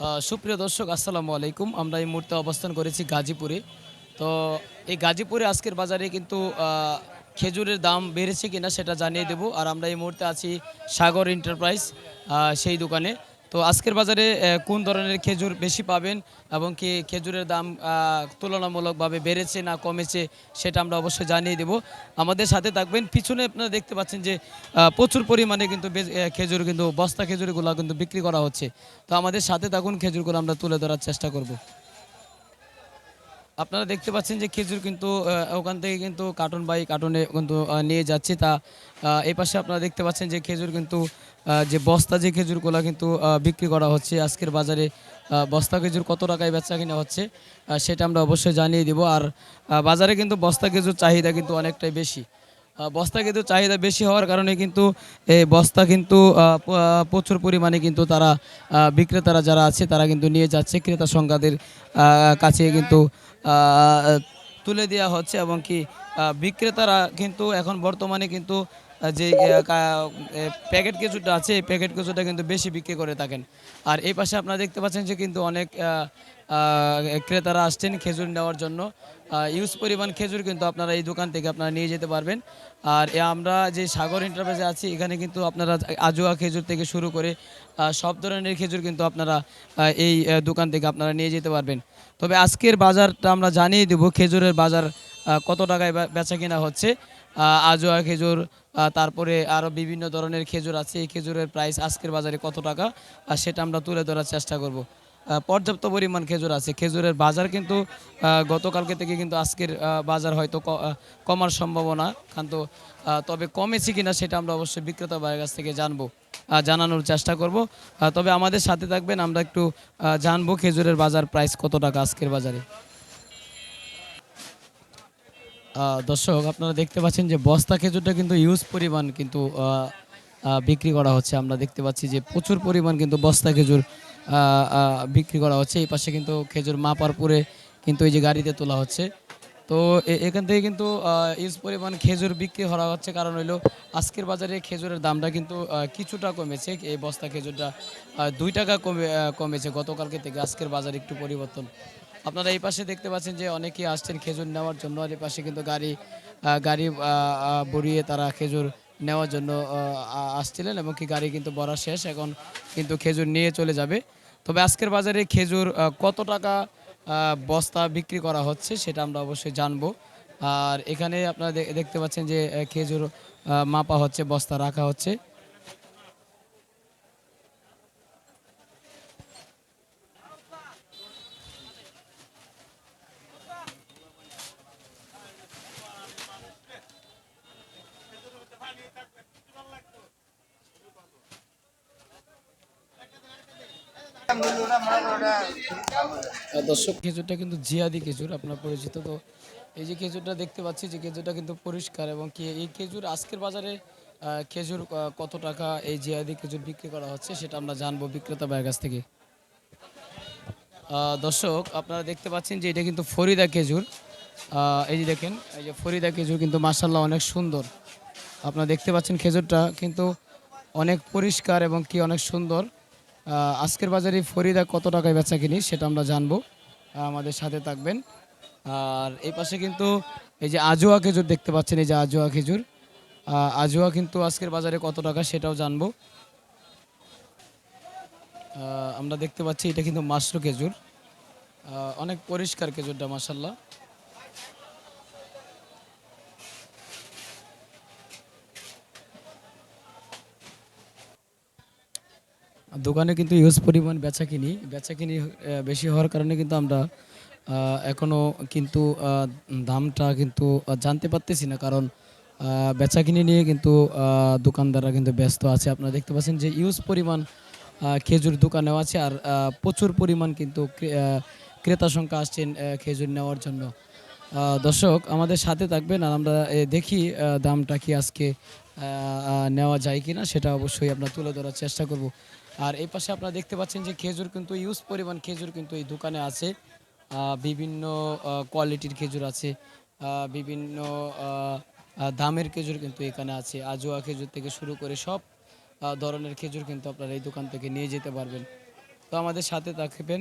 সুপ্রিয় দর্শক আসসালামু আলাইকুম। আমরা এই মুহূর্তে অবস্থান করেছি গাজীপুরে। তো এই গাজীপুরে আজকের বাজারে কিন্তু খেজুরের দাম বেড়েছে কিনা সেটা জানিয়ে দেব। আর আমরা এই মুহূর্তে আছি সাগর এন্টারপ্রাইজ সেই দোকানে। তো আজকের বাজারে কোন ধরনের খেজুর বেশি পাবেন এবং কি খেজুরের দাম তুলনামূলকভাবে বেড়েছে না কমেছে সেটা আমরা অবশ্যই জানিয়ে দেব। আমাদের সাথে থাকবেন। পিছনে আপনারা দেখতে পাচ্ছেন যে প্রচুর পরিমাণে কিন্তু খেজুর কিন্তু বস্তা খেজুরগুলা কিন্তু বিক্রি করা হচ্ছে। তো আমাদের সাথে থাকুন, খেজুরগুলো আমরা তুলে ধরার চেষ্টা করব। আপনারা দেখতে পাচ্ছেন যে খেজুর কিন্তু ওখান থেকে কিন্তু কার্টন বাই কার্টনে কিন্তু নিয়ে যাচ্ছে। এই পাশে আপনারা দেখতে পাচ্ছেন যে খেজুর কিন্তু যে বস্তা যে খেজুরগুলো কিন্তু বিক্রি করা হচ্ছে আজকের বাজারে। বস্তা খেজুর কত টাকায় বেচা কিনা হচ্ছে সেটা আমরা অবশ্যই জানিয়ে দিব। আর বাজারে কিন্তু বস্তা খেজুর চাহিদা কিন্তু অনেকটাই বেশি। বস্তা কিন্তু চাহিদা বেশি হওয়ার কারণে কিন্তু এই বস্তা কিন্তু প্রচুর পরিমাণে কিন্তু তারা বিক্রেতারা যারা আছে তারা কিন্তু নিয়ে যাচ্ছে ক্রেতা সংঘাতের কাছে কিন্তু তুলে দেওয়া হচ্ছে। এবং কি বিক্রেতারা কিন্তু এখন বর্তমানে কিন্তু যে প্যাকেট কিছুটা আছে এই প্যাকেট কিছুটা কিন্তু বেশি বিক্রি করে থাকেন। আর এই পাশে আপনারা দেখতে পাচ্ছেন যে কিন্তু অনেক ক্রেতারা আসছেন খেজুর নেওয়ার জন্য। ইউজ পরিমাণ খেজুর কিন্তু আপনারা এই দোকান থেকে আপনারা নিয়ে যেতে পারবেন। আর আমরা যে সাগর এন্টারপ্রাইজে আছি এখানে কিন্তু আপনারা আজোয়া খেজুর থেকে শুরু করে সব ধরনের খেজুর কিন্তু আপনারা এই দোকান থেকে আপনারা নিয়ে যেতে পারবেন। তবে আজকের বাজারটা আমরা জানিয়ে দেব খেজুরের বাজার কত টাকায় বেচা কিনা হচ্ছে। আজোয়া খেজুর, তারপরে আরও বিভিন্ন ধরনের খেজুর আছে। এই খেজুরের প্রাইস আজকের বাজারে কত টাকা সেটা আমরা তুলে ধরার চেষ্টা করব। পর্যাপ্ত পরিমাণ খেজুর আছে। খেজুরের বাজার কিন্তু গতকালকে থেকে কিন্তু আজকের বাজার হয়তো কমার সম্ভাবনা কিন্তু তবে কমেছে কিনা সেটা আমরা অবশ্যই বিক্রেতা ভাইয়ের কাছ থেকে জানবো, জানানোর চেষ্টা করব। তবে আমাদের সাথে থাকবেন, আমরা একটু জানবো খেজুরের বাজার প্রাইস কত টাকা আজকের বাজারে। দর্শক আপনারা দেখতে পাচ্ছেন যে বস্তা খেজুরটা কিন্তু ইউজ পরিমাণ কিন্তু বিক্রি করা হচ্ছে। আমরা দেখতে পাচ্ছি যে প্রচুর পরিমাণ কিন্তু বস্তা খেজুর বিক্রি করা হচ্ছে। এই পাশে কিন্তু খেজুর মাপার পরে কিন্তু এই যে গাড়িতে তোলা হচ্ছে। তো এখান থেকে কিন্তু ইউজ পরিমাণ খেজুর বিক্রি করা হচ্ছে, কারণ হইলো আজকের বাজারে খেজুরের দামটা কিন্তু কিছুটা কমেছে। এই বস্তা খেজুরটা 2 টাকা কমেছে গতকালকে থেকে। আজকের বাজার একটু পরিবর্তন। আপনারা এই পাশে দেখতে পাচ্ছেন যে অনেকেই আসছেন খেজুর নেওয়ার জন্য। আর এই পাশে কিন্তু গাড়ি ভরিয়ে তারা খেজুর নেওয়ার জন্য আসছিলেন এবং কি গাড়ি কিন্তু ভরা শেষ, এখন কিন্তু খেজুর নিয়ে চলে যাবে। তবে আজকের বাজারে খেজুর কত টাকা বস্তা বিক্রি করা হচ্ছে সেটা আমরা অবশ্যই জানবো। আর এখানে আপনারা দেখতে পাচ্ছেন যে খেজুর মাপা হচ্ছে, বস্তা রাখা হচ্ছে। দর্শক খেজুরটা কিন্তু জিয়াদি খেজুর আপনার পরিচিত। তো এই যে খেজুরটা দেখতে পাচ্ছি যে খেজুরটা কিন্তু পরিষ্কার এবং কি এই খেজুর আজকের বাজারে খেজুর কত টাকা এই জিয়াদি খেজুর বিক্রি করা হচ্ছে সেটা আমরা জানবো বিক্রেতা ভাইয়ের কাছ থেকে। দর্শক আপনারা দেখতে পাচ্ছেন যে এটা কিন্তু ফরিদা খেজুর। এই যে দেখেন, এই যে ফরিদা খেজুর কিন্তু মাশাআল্লাহ অনেক সুন্দর। আপনারা দেখতে পাচ্ছেন খেজুরটা কিন্তু অনেক পরিষ্কার এবং কি অনেক সুন্দর। আজকের বাজারে ফরিদা কত টাকায় বেচা কিনি সেটা আমরা জানবো। আমাদের সাথে থাকবেন। আর এই পাশে কিন্তু এই যে আজোয়া খেজুর দেখতে পাচ্ছেন, এই যে আজোয়া খেজুর। আজোয়া কিন্তু আজকের বাজারে কত টাকা সেটাও জানবো। আমরা দেখতে পাচ্ছি এটা কিন্তু মাশরু খেজুর। অনেক পরিষ্কার খেজুরটা মাশাল্লাহ। দোকানে কিন্তু ইউজ পরিমাণ বেচা কিনি বেশি হওয়ার কারণে কিন্তু আমরা এখনও কিন্তু দামটা কিন্তু জানতে পারতেছি না, কারণ বেচাকিনি নিয়ে কিন্তু দোকানদাররা কিন্তু ব্যস্ত আছে। আপনারা দেখতে পাচ্ছেন যে ইউজ পরিমাণ খেজুর দোকানেও আছে। আর প্রচুর পরিমাণ কিন্তু ক্রেতা সংখ্যা আসছেন খেজুর নেওয়ার জন্য। দর্শক আমাদের সাথে থাকবেন আর আমরা দেখি দামটা কি আজকে নেওয়া যায় কিনা সেটা অবশ্যই আমরা তুলে ধরার চেষ্টা করব। আর এই পাশে আপনারা দেখতে পাচ্ছেন যে খেজুর কিন্তু ইউজ পরিমাণ খেজুর কিন্তু এই দোকানে আছে। বিভিন্ন কোয়ালিটির খেজুর আছে, বিভিন্ন দামের খেজুর কিন্তু এখানে আছে। আজোয়া খেজুর থেকে শুরু করে সব ধরনের খেজুর কিন্তু আপনারা এই দোকান থেকে নিয়ে যেতে পারবেন। তো আমাদের সাথে থাকবেন।